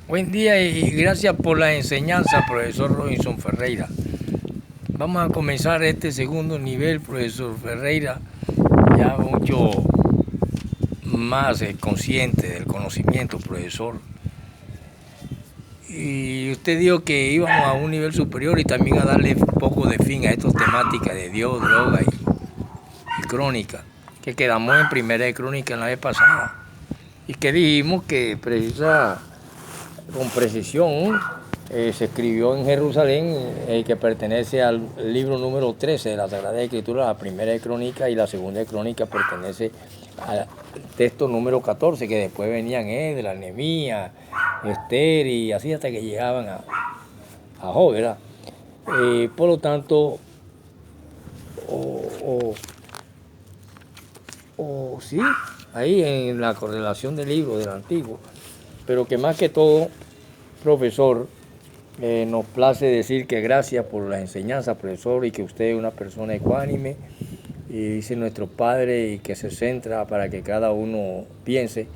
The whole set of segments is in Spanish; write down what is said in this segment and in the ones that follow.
Buen día y gracias por la enseñanza, profesor Robinson Ferreira. Vamos a comenzar este segundo nivel, profesor Ferreira, ya mucho más consciente del conocimiento, profesor. Y usted dijo que íbamos a un nivel superior y también a darle un poco de fin a estas temáticas de Dios, droga y crónica, que quedamos en primera de crónica en la vez pasada. Y que dijimos que con precisión se escribió en Jerusalén, que pertenece al libro número 13 de la Sagrada Escritura, la primera de Crónica, y la segunda de Crónica pertenece al texto número 14, que después venían Esdras, Nehemías, Esther, y así hasta que llegaban a Job, ¿verdad? Por lo tanto, sí, ahí en la correlación del libro del Antiguo, pero que más que todo, profesor, nos place decir que gracias por la enseñanza, profesor, y que usted es una persona ecuánime, y dice nuestro Padre, y que se centra para que cada uno piense,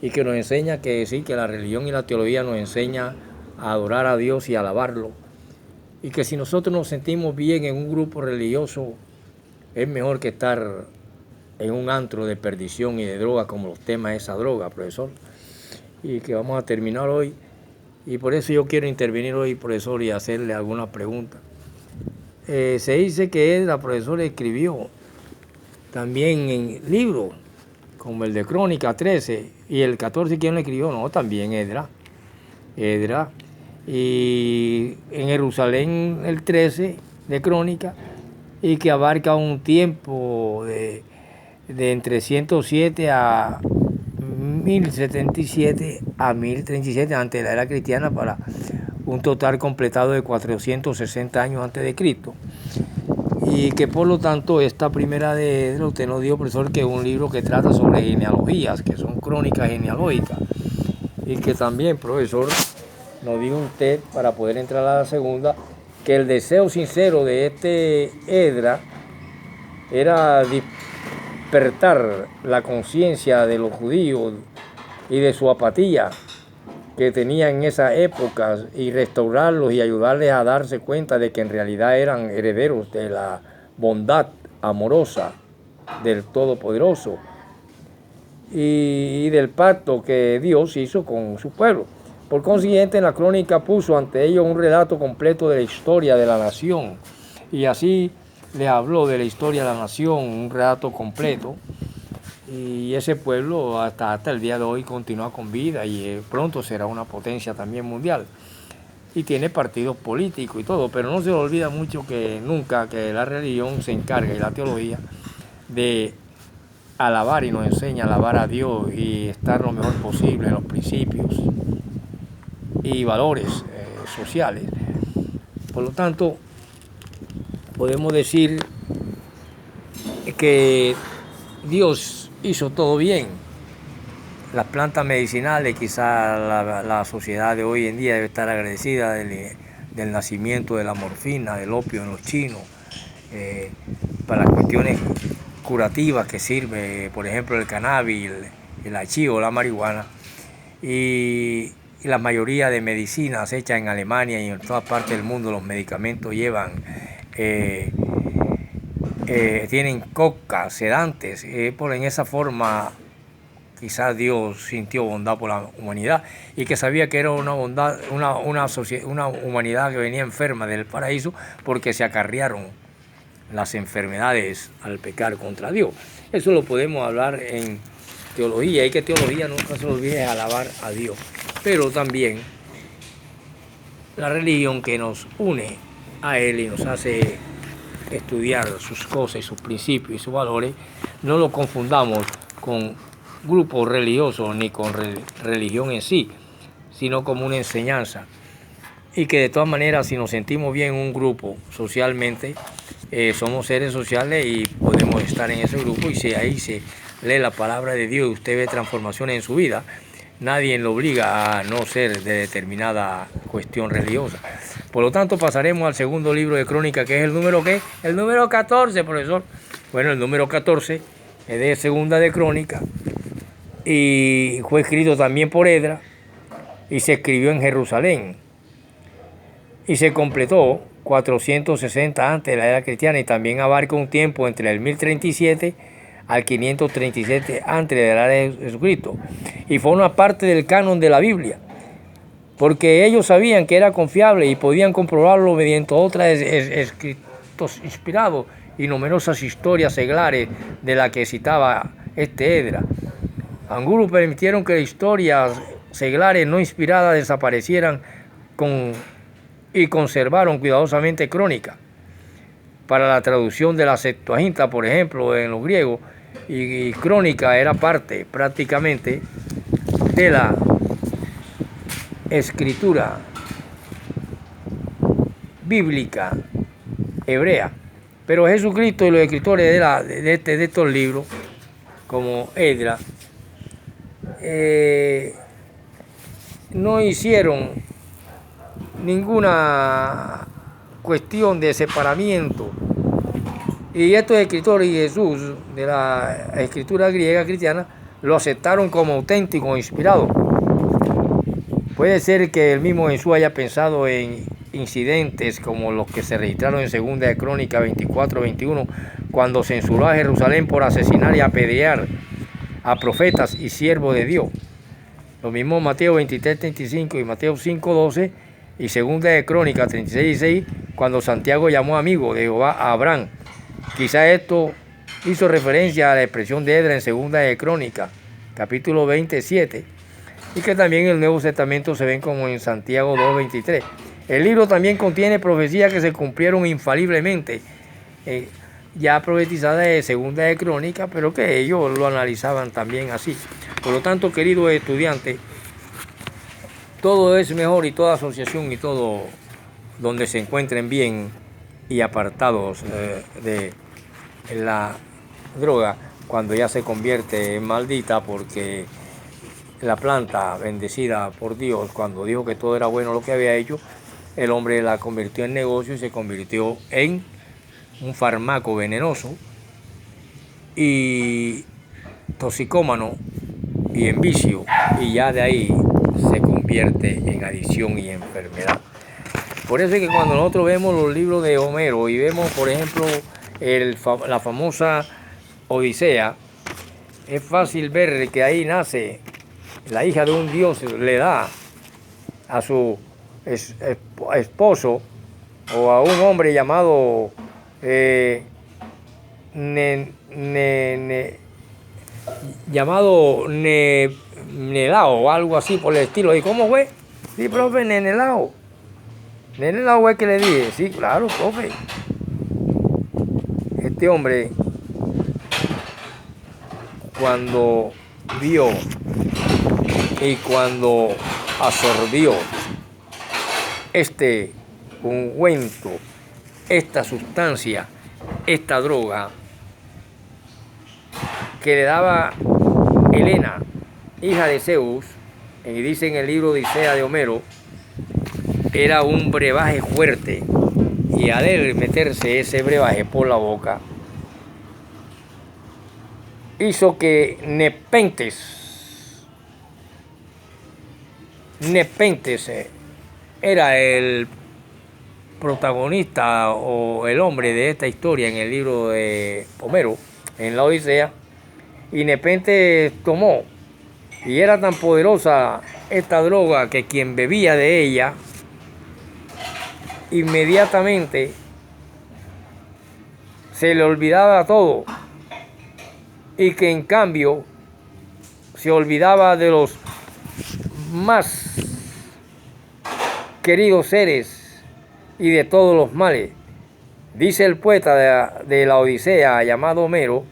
y que nos enseña que sí, que la religión y la teología nos enseña a adorar a Dios y a alabarlo, y que si nosotros nos sentimos bien en un grupo religioso, es mejor que estar en un antro de perdición y de droga, como los temas de esa droga, profesor, y que vamos a terminar hoy. Y por eso yo quiero intervenir hoy, profesor, y hacerle alguna pregunta. Se dice que la profesora escribió también en libros, como el de Crónica 13, y el 14, ¿quién lo escribió? No, también Esdras. Y en Jerusalén el 13 de Crónica, y que abarca un tiempo de entre 107 a 1077 a 1037 antes de la era cristiana, para un total completado de 460 años antes de Cristo. Y que por lo tanto esta primera de Esdras, usted nos dijo, profesor, que es un libro que trata sobre genealogías, que son crónicas genealógicas. Y que también, profesor, nos dijo usted, para poder entrar a la segunda, que el deseo sincero de este Esdras era despertar la conciencia de los judíos y de su apatía que tenían en esas épocas, y restaurarlos y ayudarles a darse cuenta de que en realidad eran herederos de la bondad amorosa del Todopoderoso y del pacto que Dios hizo con su pueblo. Por consiguiente, en la crónica puso ante ellos un relato completo de la historia de la nación, y así les habló de la historia de la nación, un relato completo. Y ese pueblo hasta el día de hoy continúa con vida, y pronto será una potencia también mundial. Y tiene partidos políticos y todo, pero no se olvida mucho que nunca que la religión se encarga, y la teología, de alabar, y nos enseña a alabar a Dios y estar lo mejor posible en los principios y valores sociales. Por lo tanto, podemos decir que Dios hizo todo bien. Las plantas medicinales, quizás la sociedad de hoy en día debe estar agradecida del nacimiento de la morfina, del opio en los chinos, para las cuestiones curativas que sirve, por ejemplo, el cannabis, el hachís o la marihuana, y la mayoría de medicinas hechas en Alemania y en todas partes del mundo. Los medicamentos tienen coca, sedantes, en esa forma quizás Dios sintió bondad por la humanidad, y que sabía que era una humanidad que venía enferma del paraíso, porque se acarrearon las enfermedades al pecar contra Dios. Eso lo podemos hablar en teología, y que teología nunca se olvide alabar a Dios. Pero también la religión, que nos une a Él y nos hace estudiar sus cosas y sus principios y sus valores, no lo confundamos con grupos religiosos ni con religión en sí, sino como una enseñanza. Y que de todas maneras, si nos sentimos bien en un grupo socialmente, somos seres sociales y podemos estar en ese grupo, y si ahí se lee la palabra de Dios y usted ve transformaciones en su vida, nadie lo obliga a no ser de determinada cuestión religiosa. Por lo tanto, pasaremos al segundo libro de Crónica, que es el número ¿qué? El número 14, profesor. Bueno, el número 14 es de segunda de Crónica, y fue escrito también por Esdras, y se escribió en Jerusalén y se completó 460 antes de la era cristiana y también abarca un tiempo entre el 1037 al 537 antes de la era de Jesucristo y forma parte del canon de la Biblia, porque ellos sabían que era confiable y podían comprobarlo mediante otros escritos inspirados y numerosas historias seglares de las que citaba Esdras. Algunos permitieron que historias seglares no inspiradas desaparecieran y conservaron cuidadosamente crónicas. Para la traducción de la Septuaginta, por ejemplo, en los griegos, y crónica era parte prácticamente de la escritura bíblica hebrea. Pero Jesucristo y los escritores de estos libros, como Esdras, no hicieron ninguna cuestión de separamiento. Y estos escritores y Jesús de la escritura griega cristiana lo aceptaron como auténtico, inspirado. Puede ser que el mismo Jesús haya pensado en incidentes como los que se registraron en 2 de Crónicas 24-21, cuando censuró a Jerusalén por asesinar y apedrear a profetas y siervos de Dios. Lo mismo Mateo 23-35 y Mateo 5-12 y 2 de Crónicas 36-16, cuando Santiago llamó amigo de Jehová a Abraham. Quizá esto hizo referencia a la expresión de Esdras en 2 de Crónicas, capítulo 27, y que también en el Nuevo Testamento se ven como en Santiago 2:23. El libro también contiene profecías que se cumplieron infaliblemente, ya profetizadas de 2 de Crónicas, pero que ellos lo analizaban también así. Por lo tanto, queridos estudiantes, todo es mejor y toda asociación y todo donde se encuentren bien y apartados de la droga, cuando ya se convierte en maldita, porque la planta bendecida por Dios, cuando dijo que todo era bueno lo que había hecho, el hombre la convirtió en negocio y se convirtió en un fármaco venenoso y toxicómano y en vicio, y ya de ahí se convierte en adicción y enfermedad. Por eso es que cuando nosotros vemos los libros de Homero y vemos, por ejemplo, la famosa Odisea, es fácil ver que ahí nace la hija de un dios, le da a su esposo o a un hombre llamado Nenelao o algo así por el estilo. ¿Y cómo fue? Sí, profe, Nenelao. Nenelao es que le dije. Sí, claro, profe. Este hombre, cuando vio y cuando absorbió este ungüento, esta sustancia, esta droga que le daba Helena, hija de Zeus, y dice en el libro Odisea de Homero, era un brebaje fuerte, y al él meterse ese brebaje por la boca, hizo que Nepentes era el protagonista o el hombre de esta historia en el libro de Homero, en la Odisea, y Nepentes tomó, y era tan poderosa esta droga que quien bebía de ella inmediatamente se le olvidaba todo, y que en cambio se olvidaba de los más queridos seres y de todos los males. Dice el poeta de la Odisea llamado Homero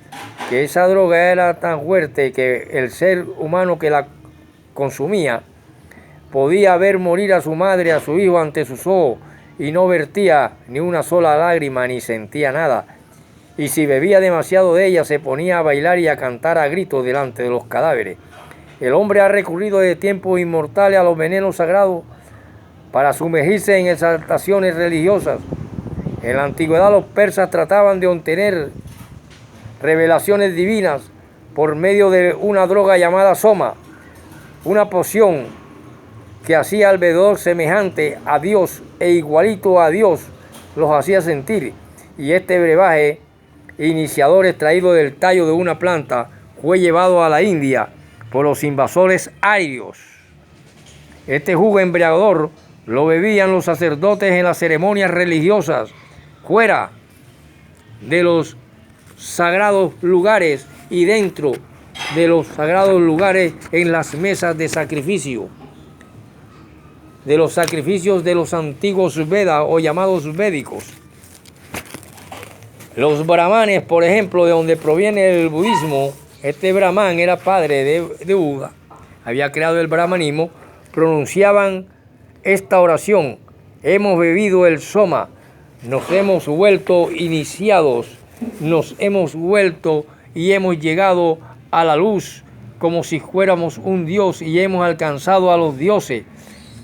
que esa droga era tan fuerte que el ser humano que la consumía podía ver morir a su madre, a su hijo ante sus ojos, y no vertía ni una sola lágrima ni sentía nada. Y si bebía demasiado de ella, se ponía a bailar y a cantar a gritos delante de los cadáveres. El hombre ha recurrido desde tiempos inmortales a los venenos sagrados para sumergirse en exaltaciones religiosas. En la antigüedad los persas trataban de obtener revelaciones divinas por medio de una droga llamada soma, una poción que hacía al veedor semejante a Dios e igualito a Dios los hacía sentir. Y este brebaje iniciador extraído del tallo de una planta fue llevado a la India por los invasores arios. Este jugo embriagador lo bebían los sacerdotes en las ceremonias religiosas, fuera de los sagrados lugares y dentro de los sagrados lugares en las mesas de sacrificio, de los sacrificios de los antiguos Vedas o llamados védicos. Los brahmanes, por ejemplo, de donde proviene el budismo, este brahman era padre de Buda, había creado el brahmanismo, pronunciaban esta oración: hemos bebido el soma, nos hemos vuelto iniciados, nos hemos vuelto y hemos llegado a la luz como si fuéramos un dios y hemos alcanzado a los dioses.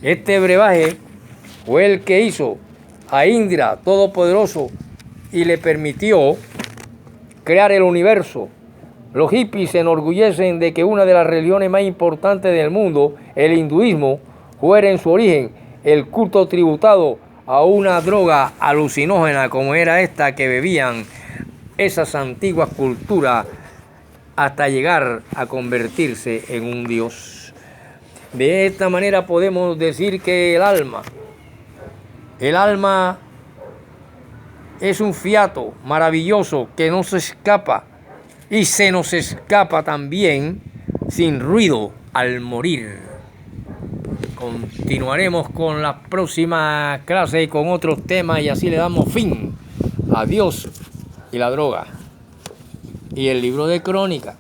Este brebaje fue el que hizo a Indra todopoderoso y le permitió crear el universo. Los hippies se enorgullecen de que una de las religiones más importantes del mundo, el hinduismo, fuera en su origen el culto tributado a una droga alucinógena como era esta que bebían esas antiguas culturas hasta llegar a convertirse en un dios. De esta manera podemos decir que el alma es un fiato maravilloso que no se escapa y se nos escapa también sin ruido al morir. Continuaremos con la próxima clase y con otros temas y así le damos fin a Dios y la droga y el libro de Crónicas.